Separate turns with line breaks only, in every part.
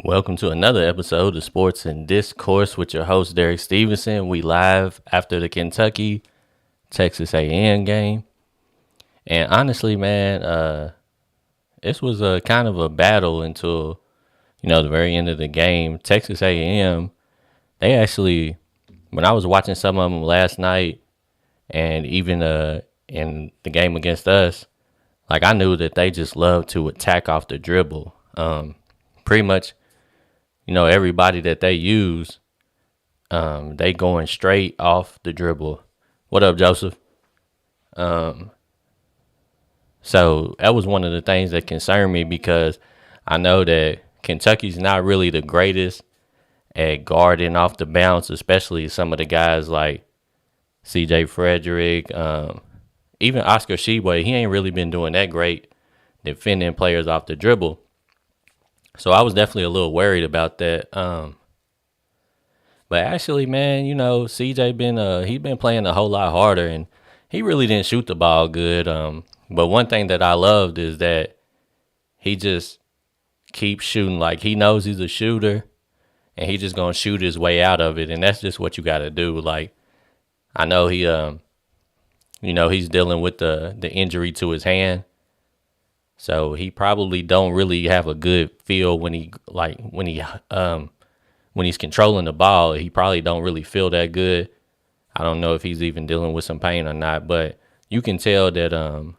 Welcome to another episode of Sports and Discourse with your host Derek Stevenson. We live after the Kentucky Texas A&M game, and honestly, man, this was a kind of a battle until the very end of the game. Texas A&M, they actually, when I was watching some of them last night, and even in the game against us, like I knew that they just love to attack off the dribble. Pretty much everybody that they use, they going straight off the dribble. What up, Joseph? So that was one of the things that concerned me because I know that Kentucky's not really the greatest at guarding off the bounce, especially some of the guys like C.J. Frederick, even Oscar Tshiebwe. He ain't really been doing that great defending players off the dribble. So I was definitely a little worried about that. But actually, man, CJ he's been playing a whole lot harder, and he really didn't shoot the ball good. But one thing that I loved is that he just keeps shooting like he knows he's a shooter, and he just gonna shoot his way out of it, and that's just what you got to do. Like I know he's dealing with the injury to his hand. So he probably don't really have a good feel when he's controlling the ball. He probably don't really feel that good. I don't know if he's even dealing with some pain or not, but you can tell that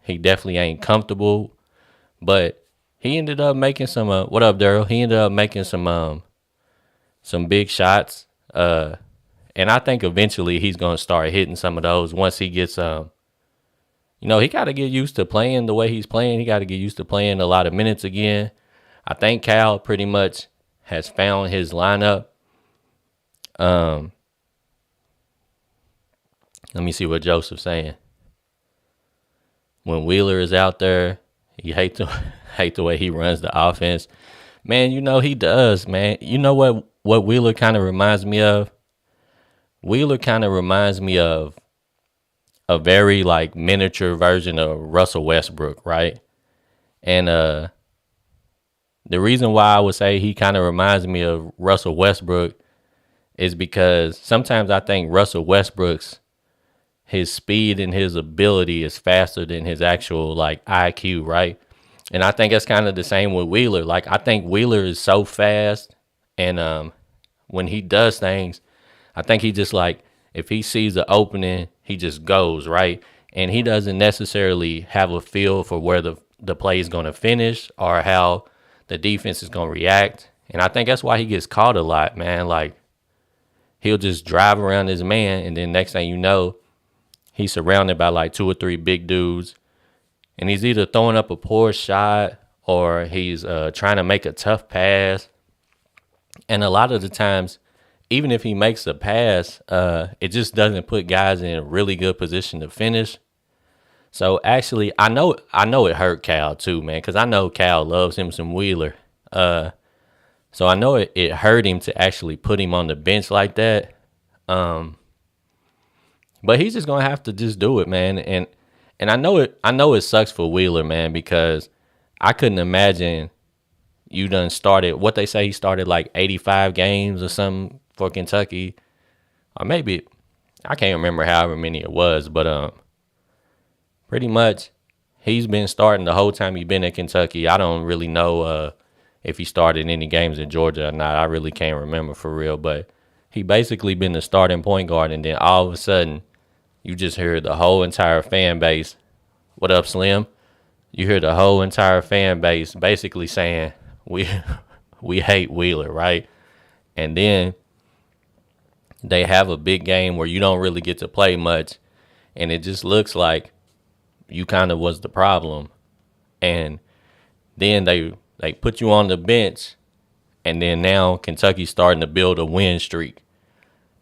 he definitely ain't comfortable. But he ended up making some. What up, Daryl? He ended up making some big shots. And I think eventually he's gonna start hitting some of those once he gets he got to get used to playing the way he's playing. He got to get used to playing a lot of minutes again. I think Cal pretty much has found his lineup. Let me see what Joseph's saying. When Wheeler is out there, you hate the way he runs the offense. Man, he does, man. You know what Wheeler kind of reminds me of? Wheeler kind of reminds me of a very like miniature version of Russell Westbrook, right? And the reason why I would say he kind of reminds me of Russell Westbrook is because sometimes I think Russell Westbrook's his speed and his ability is faster than his actual like IQ, right? And I think that's kind of the same with Wheeler. Like I think Wheeler is so fast, and when he does things, I think he just like if he sees the opening, he just goes, right? And he doesn't necessarily have a feel for where the play is going to finish or how the defense is going to react. And I think that's why he gets caught a lot, man. Like, he'll just drive around his man, and then next thing you know, he's surrounded by like two or three big dudes. And he's either throwing up a poor shot or he's trying to make a tough pass. And a lot of the times, even if he makes a pass, it just doesn't put guys in a really good position to finish. So actually, I know it hurt Cal too, man, because I know Cal loves him some Wheeler. So I know it hurt him to actually put him on the bench like that. But he's just gonna have to just do it, man. And I know it sucks for Wheeler, man, because I couldn't imagine you done started what they say he started like 85 games or something for Kentucky, or maybe I can't remember however many it was, but pretty much he's been starting the whole time he's been at Kentucky. I don't really know if he started any games in Georgia or not. I really can't remember for real, but he basically been the starting point guard, and then all of a sudden you just hear the whole entire fan base. What up, Slim? You hear the whole entire fan base basically saying we hate Wheeler, right? And then they have a big game where you don't really get to play much, and it just looks like you kind of was the problem. And then they put you on the bench, and then now Kentucky's starting to build a win streak.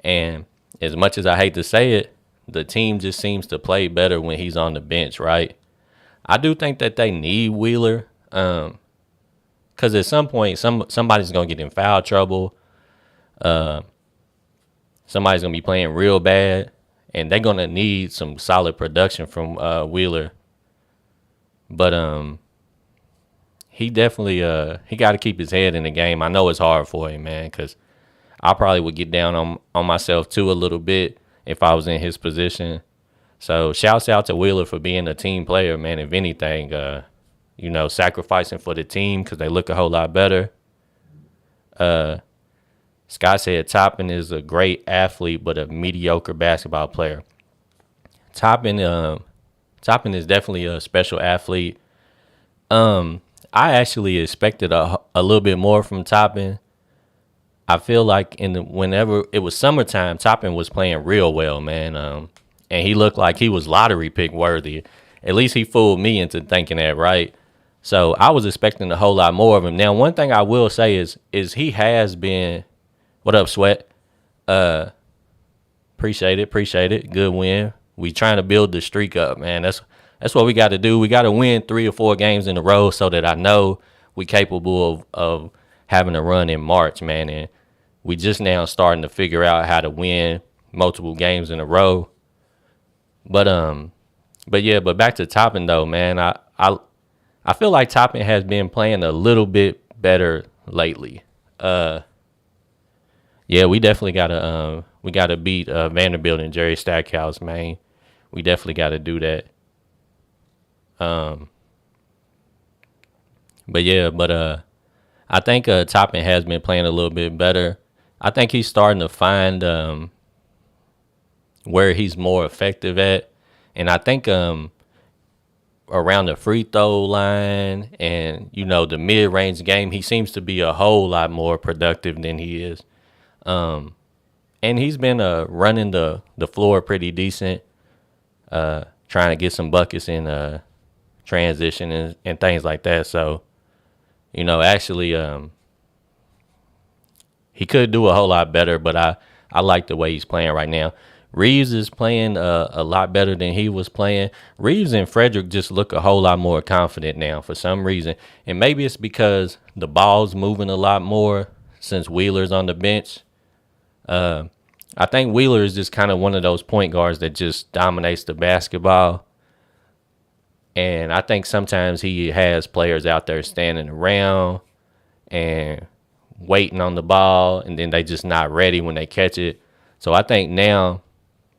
And as much as I hate to say it, the team just seems to play better when he's on the bench, right? I do think that they need Wheeler, because at some point somebody's gonna get in foul trouble. Somebody's going to be playing real bad, and they're going to need some solid production from Wheeler. But he definitely he got to keep his head in the game. I know it's hard for him, man, because I probably would get down on myself too a little bit if I was in his position. So shouts out to Wheeler for being a team player, man. If anything, sacrificing for the team because they look a whole lot better. Scott said Toppin is a great athlete, but a mediocre basketball player. Toppin is definitely a special athlete. I actually expected a little bit more from Toppin. I feel like whenever it was summertime, Toppin was playing real well, man. And he looked like he was lottery pick worthy. At least he fooled me into thinking that, right? So I was expecting a whole lot more of him. Now, one thing I will say is he has been. What up, Sweat? Appreciate it. Good win. We trying to build the streak up, man. That's what we got to do. We got to win 3 or 4 games in a row so that I know we capable of having a run in March, man. And we just now starting to figure out how to win multiple games in a row. But back to Toppin though, man. I feel like Toppin has been playing a little bit better lately. We definitely gotta beat Vanderbilt and Jerry Stackhouse, man. We definitely gotta do that. I think Toppin has been playing a little bit better. I think he's starting to find where he's more effective at, and I think around the free throw line and the mid range game, he seems to be a whole lot more productive than he is. And he's been running the floor pretty decent, trying to get some buckets in transition and things like that. So, actually, he could do a whole lot better, but I like the way he's playing right now. Reeves is playing a lot better than he was playing. Reeves and Frederick just look a whole lot more confident now for some reason. And maybe it's because the ball's moving a lot more since Wheeler's on the bench. I think Wheeler is just kind of one of those point guards that just dominates the basketball. And I think sometimes he has players out there standing around and waiting on the ball, and then they just not ready when they catch it. So I think now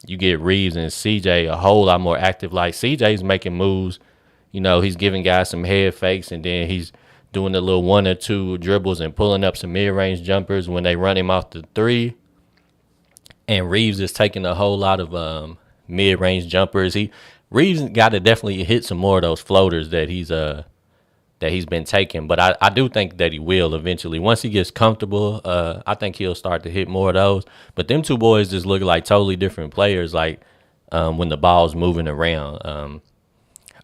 you get Reeves and CJ a whole lot more active. Like CJ's making moves. He's giving guys some head fakes, and then he's doing a little 1 or 2 dribbles and pulling up some mid-range jumpers when they run him off the 3. And Reeves is taking a whole lot of mid-range jumpers. Reeves got to definitely hit some more of those floaters that he's been taking. But I do think that he will eventually. Once he gets comfortable, I think he'll start to hit more of those. But them two boys just look like totally different players, like when the ball's moving around.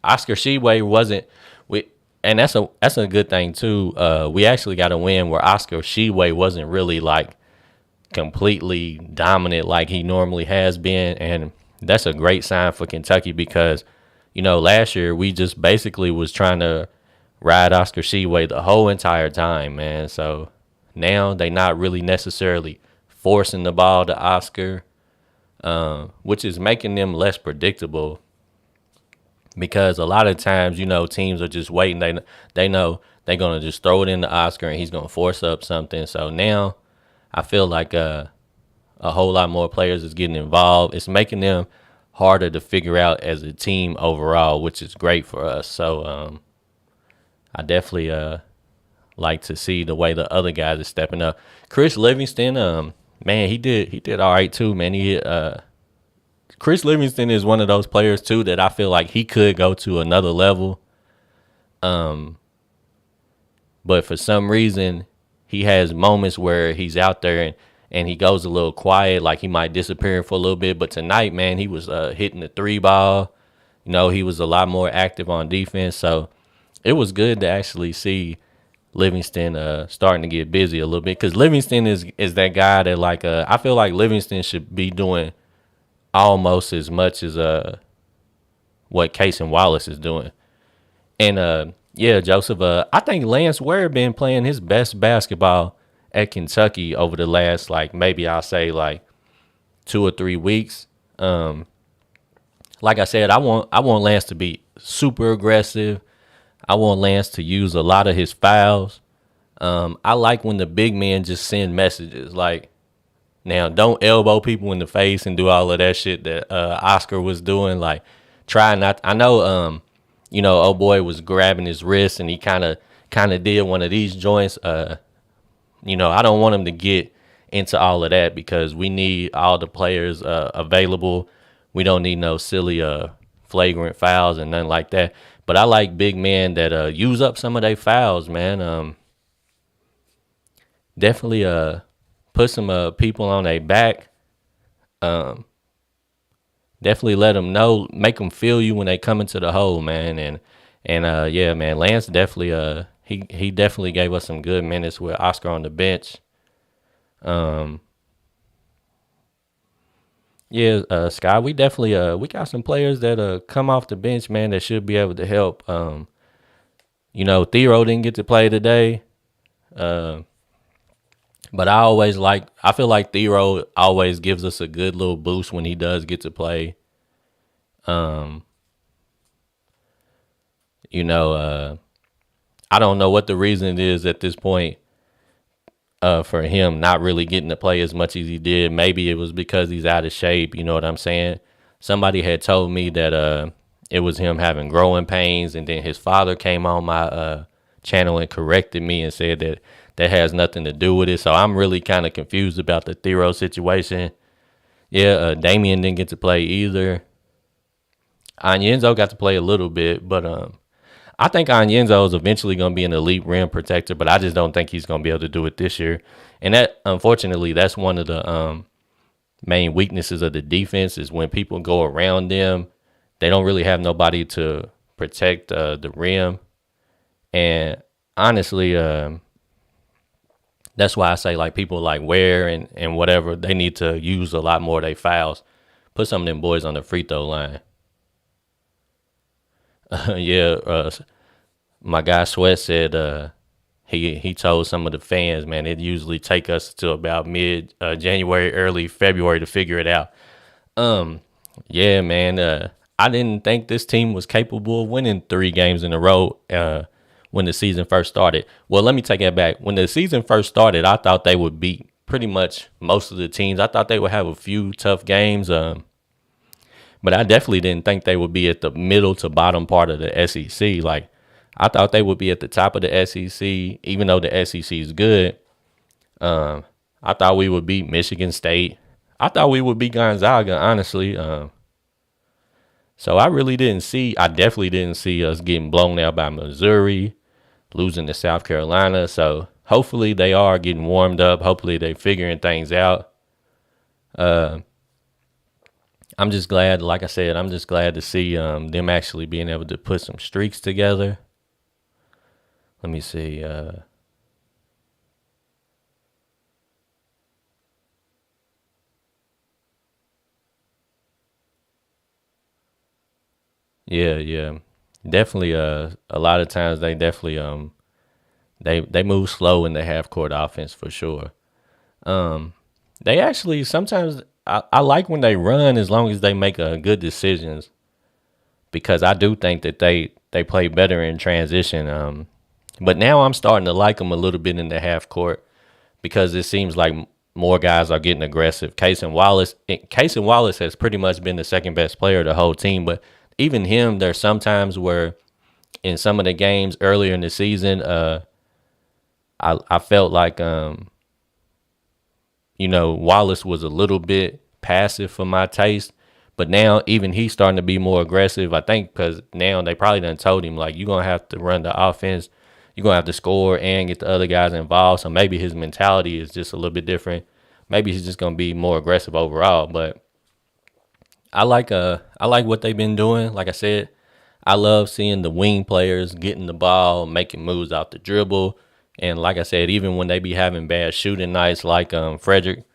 Oscar Sheway wasn't and that's a good thing too. We actually got a win where Oscar Sheway wasn't really like completely dominant like he normally has been, and that's a great sign for Kentucky because last year we just basically was trying to ride Oscar Sheway the whole entire time, man. So now they not really necessarily forcing the ball to Oscar, which is making them less predictable because a lot of times teams are just waiting. They know they're gonna just throw it into Oscar and he's gonna force up something. So now I feel like a whole lot more players is getting involved. It's making them harder to figure out as a team overall, which is great for us. So I definitely like to see the way the other guys are stepping up. Chris Livingston, man, he did all right too, man. Chris Livingston is one of those players too that I feel like he could go to another level. But for some reason, he has moments where he's out there and he goes a little quiet, like he might disappear for a little bit. But tonight, man, he was hitting the 3 ball. He was a lot more active on defense. So it was good to actually see Livingston starting to get busy a little bit because Livingston is that guy that I feel like Livingston should be doing almost as much as what Cason Wallace is doing. And Joseph, I think Lance Ware been playing his best basketball at Kentucky over the last maybe I'll say 2 or 3 weeks. Like I said, I want Lance to be super aggressive. I want Lance to use a lot of his fouls. I like when the big men just send messages like, now don't elbow people in the face and do all of that shit that Oscar was doing. Like, try not. I know, old boy was grabbing his wrist and he kind of did one of these joints. I don't want him to get into all of that because we need all the players available. We don't need no silly flagrant fouls and nothing like that. But I like big men that use up some of their fouls, man. Definitely put some people on their back. Definitely let them know, make them feel you when they come into the hole, man. And yeah, man, Lance definitely he definitely gave us some good minutes with Oscar on the bench. Yeah, Sky, we definitely we got some players that come off the bench, man, that should be able to help. Thero didn't get to play today. But I feel like Thero always gives us a good little boost when he does get to play. I don't know what the reason is at this point for him not really getting to play as much as he did. Maybe it was because he's out of shape. You know what I'm saying? Somebody had told me that it was him having growing pains, and then his father came on my channel and corrected me and said that that has nothing to do with it. So I'm really kind of confused about the Thero situation. Yeah, Damian didn't get to play either. Onyenzo got to play a little bit, but I think Onyenzo is eventually going to be an elite rim protector, but I just don't think he's going to be able to do it this year. And that, unfortunately, that's one of the main weaknesses of the defense is when people go around them, they don't really have nobody to protect the rim. And honestly, that's why I say like people like Ware and whatever, they need to use a lot more of their fouls. Put some of them boys on the free throw line. Yeah, my guy Sweat said he told some of the fans, man, it usually take us to about mid January, early February to figure it out. Yeah, man, I didn't think this team was capable of winning 3 games in a row when the season first started. Well, let me take that back. When the season first started, I thought they would beat pretty much most of the teams. I thought they would have a few tough games. But I definitely didn't think they would be at the middle to bottom part of the SEC. Like, I thought they would be at the top of the SEC, even though the SEC is good. I thought we would beat Michigan State. I thought we would beat Gonzaga, honestly. So I definitely didn't see us getting blown out by Missouri, losing to South Carolina. So hopefully they are getting warmed up. Hopefully they're figuring things out. I'm just glad, like I said, I'm just glad to see them actually being able to put some streaks together. Let me see. Yeah. Definitely a lot of times they definitely they move slow in the half court offense for sure. They actually sometimes I like when they run as long as they make good decisions because I do think that they play better in transition. But now I'm starting to like them a little bit in the half court because it seems like more guys are getting aggressive. Casey Wallace has pretty much been the second best player of the whole team, but even him, there's sometimes where in some of the games earlier in the season, I felt like Wallace was a little bit passive for my taste. But now even he's starting to be more aggressive, I think, because now they probably done told him, like, you're going to have to run the offense. You're going to have to score and get the other guys involved. So maybe his mentality is just a little bit different. Maybe he's just going to be more aggressive overall. But I like what they've been doing. Like I said, I love seeing the wing players getting the ball, making moves out the dribble. And like I said, even when they be having bad shooting nights like Frederick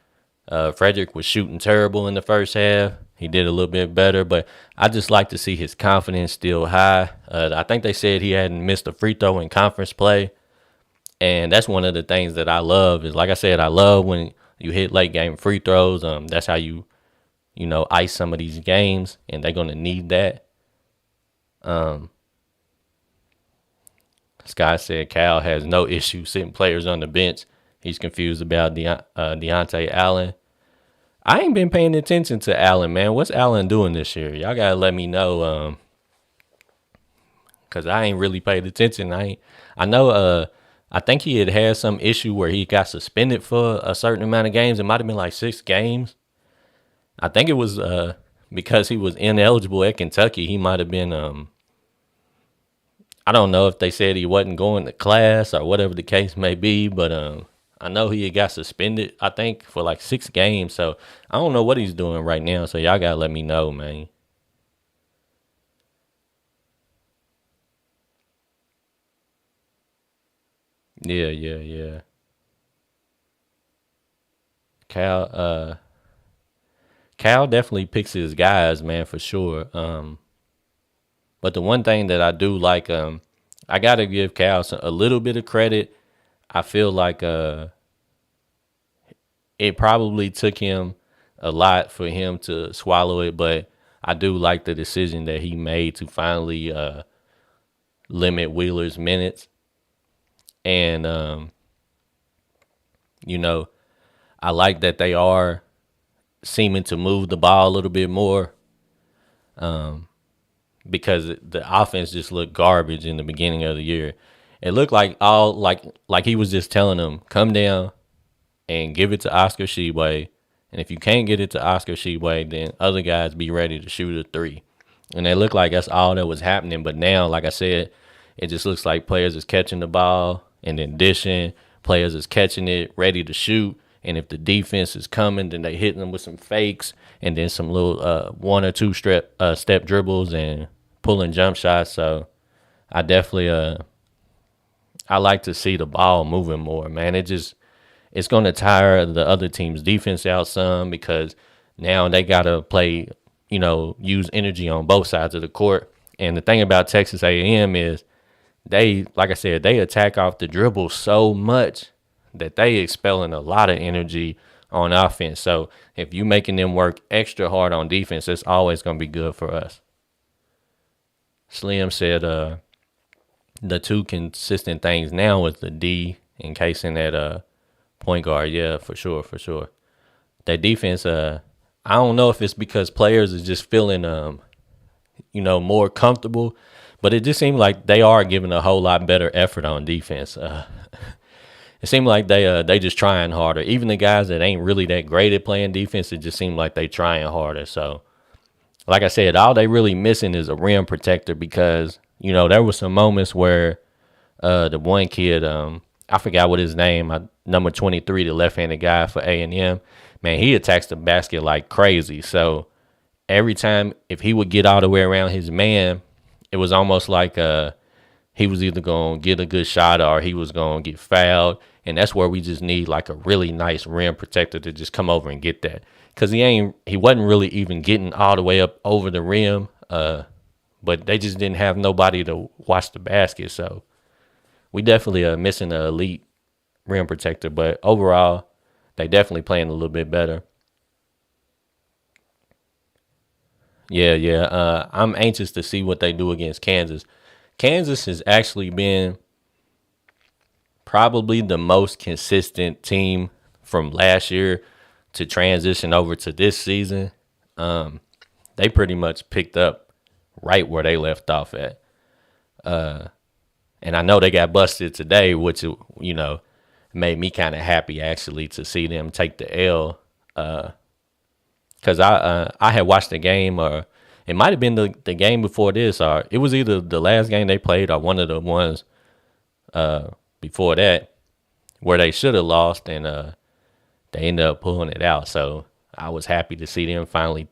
was shooting terrible in the first half. He did a little bit better, but I just like to see his confidence still high. I think they said he hadn't missed a free throw in conference play. And that's one of the things that I love is, like I said, I love when you hit late game free throws. That's how you ice some of these games, and they're going to need that. Scott said Cal has no issue sitting players on the bench. He's confused about Deontay Allen. I ain't been paying attention to Allen, man. What's Allen doing this year? Y'all gotta let me know, cause I ain't really paid attention. I know, I think he had some issue where he got suspended for a certain amount of games. It might have been like 6 games. I think it was because he was ineligible at Kentucky. He might have been I don't know if they said he wasn't going to class or whatever the case may be, but I know he had got suspended, I think, for like 6 games. So I don't know what he's doing right now. So y'all gotta let me know, man. Yeah, yeah, yeah. Cal Cal definitely picks his guys, man, for sure. But the one thing that I do like, I gotta give Cal a little bit of credit. I feel like it probably took him a lot for him to swallow it, but I do like the decision that he made to finally limit Wheeler's minutes. And you know, I like that they are seeming to move the ball a little bit more because the offense just looked garbage in the beginning of the year. It looked like all like he was just telling them, come down and give it to Oscar Sheway. And if you can't get it to Oscar Sheway, then other guys be ready to shoot a three. And it looked like that's all that was happening. But now, like I said, it just looks like players is catching the ball and then dishing. Players is catching it, ready to shoot. And if the defense is coming, then they hitting them with some fakes and then some little one or two step dribbles and pulling jump shots. So I definitely I like to see the ball moving more, man. It's going to tire the other team's defense out some because now they got to play, use energy on both sides of the court. And the thing about Texas A&M is they, like I said, they attack off the dribble so much that they expelling a lot of energy on offense. So if you making them work extra hard on defense, it's always going to be good for us. Slim said the two consistent things now is the D encasing that point guard. Yeah, for sure, for sure. That defense, I don't know if it's because players is just feeling more comfortable, but it just seemed like they are giving a whole lot better effort on defense. It seemed like they just trying harder. Even the guys that ain't really that great at playing defense, it just seemed like they trying harder. So, like I said, all they really missing is a rim protector because there was some moments where the one kid, I forgot what his name, number 23, the left-handed guy for A&M, man, he attacks the basket like crazy. So every time if he would get all the way around his man, it was almost like he was either going to get a good shot or he was going to get fouled. And that's where we just need like a really nice rim protector to just come over and get that. Because he wasn't really even getting all the way up over the rim. But they just didn't have nobody to watch the basket. So we definitely are missing an elite rim protector. But overall, they definitely playing a little bit better. Yeah, yeah. I'm anxious to see what they do against Kansas. Kansas has actually been probably the most consistent team from last year to transition over to this season. They pretty much picked up right where they left off at. And I know they got busted today, which, made me kind of happy actually to see them take the L. Because I had watched the game, or it might have been the game before this, or it was either the last game they played or one of the ones before that where they should have lost, and they ended up pulling it out. So I was happy to see them finally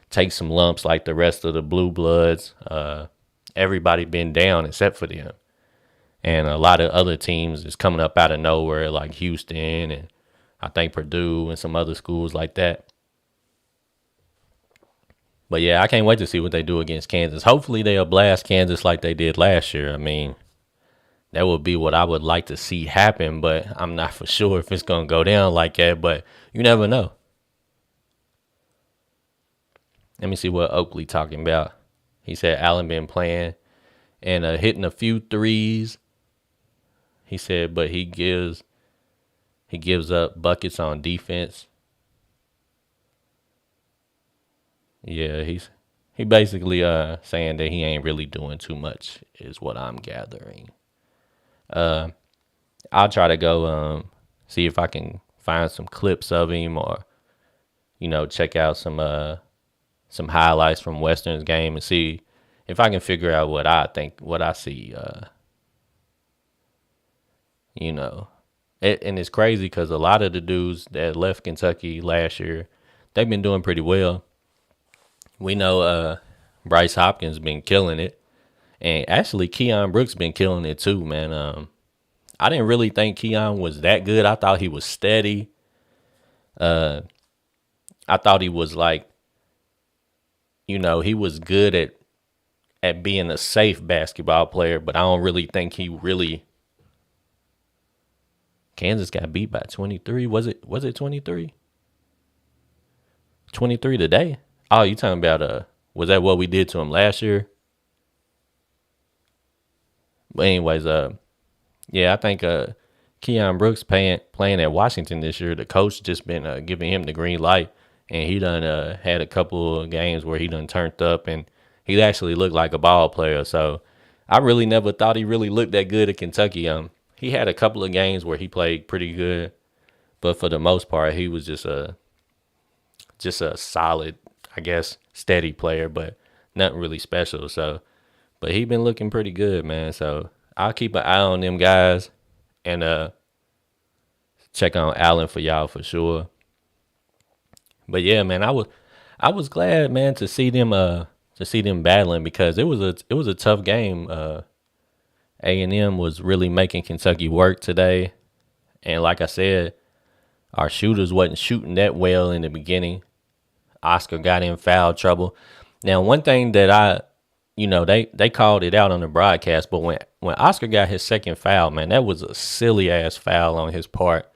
take some lumps like the rest of the Blue Bloods. Everybody been down except for them. And a lot of other teams is coming up out of nowhere, like Houston and I think Purdue and some other schools like that. But yeah, I can't wait to see what they do against Kansas. Hopefully they'll blast Kansas like they did last year. I mean, that would be what I would like to see happen, but I'm not for sure if it's going to go down like that, but you never know. Let me see what Oakley talking about. He said Allen been playing and hitting a few threes. He said, but he gives up buckets on defense. Yeah, he basically saying that he ain't really doing too much is what I'm gathering. Uh, I'll try to go see if I can find some clips of him, or check out some highlights from Western's game and see if I can figure out what I see. You know, and it's crazy because a lot of the dudes that left Kentucky last year, they've been doing pretty well. We know Bryce Hopkins been killing it, and actually Keon Brooks been killing it too, man. I didn't really think Keon was that good. I thought he was steady. Uh, I thought he was like, he was good at being a safe basketball player, but I don't really think he really. Kansas got beat by 23. Was it 23? 23 today? Oh, you talking about was that what we did to him last year? But anyways, yeah, I think Keon Brooks playing at Washington this year. The coach just been giving him the green light, and he done had a couple of games where he done turned up, and he actually looked like a ball player. So I really never thought he really looked that good at Kentucky. He had a couple of games where he played pretty good, but for the most part, he was just a solid, I guess, steady player, but nothing really special. So, but he been looking pretty good, man. So I'll keep an eye on them guys and check on Allen for y'all for sure. But yeah, man, I was glad, man, to see them battling because it was a tough game. A&M was really making Kentucky work today, and like I said, our shooters wasn't shooting that well in the beginning. Oscar got in foul trouble. Now, one thing that they called it out on the broadcast, but when Oscar got his second foul, man, that was a silly ass foul on his part.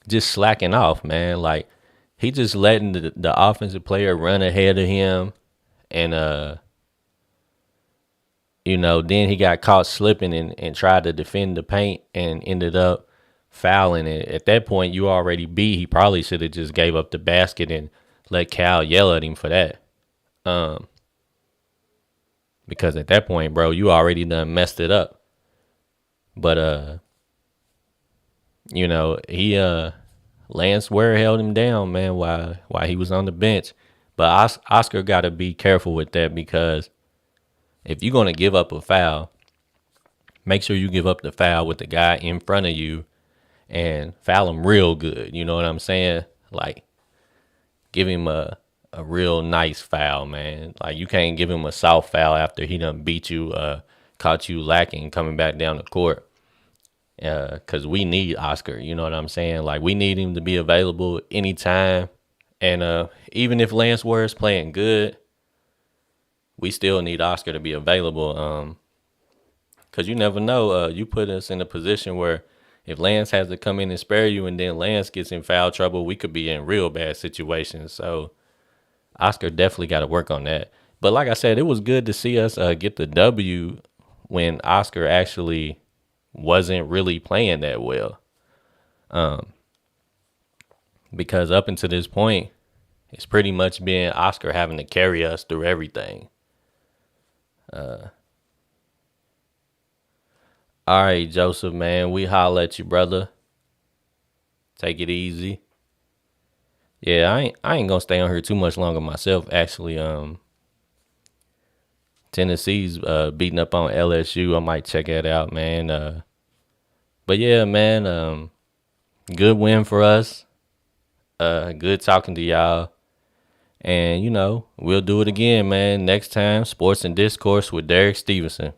Just slacking off, man. Like he just letting the offensive player run ahead of him, and then he got caught slipping and tried to defend the paint and ended up fouling it. At that point, you already beat. He probably should have just gave up the basket and let Cal yell at him for that. Because at that point, bro, you already done messed it up. But he Lance Ware held him down, man, while he was on the bench. But Oscar got to be careful with that because if you're gonna give up a foul, make sure you give up the foul with the guy in front of you and foul him real good. You know what I'm saying? Like, give him a real nice foul, man. Like, you can't give him a soft foul after he done beat you, caught you lacking coming back down the court. Because we need Oscar, you know what I'm saying? Like, we need him to be available anytime. And even if Lance Ware is playing good, we still need Oscar to be available. Because you never know. You put us in a position where if Lance has to come in and spare you and then Lance gets in foul trouble, we could be in real bad situations. So Oscar definitely got to work on that. But like I said, it was good to see us get the W when Oscar actually wasn't really playing that well. Because up until this point, it's pretty much been Oscar having to carry us through everything. All right, Joseph, man, we holla at you, brother. Take it easy. Yeah, I ain't gonna stay on here too much longer myself. Actually, Tennessee's beating up on LSU. I might check that out, man. But yeah, man, good win for us. Good talking to y'all. And we'll do it again, man. Next time, Sports and Discourse with Derek Stevenson.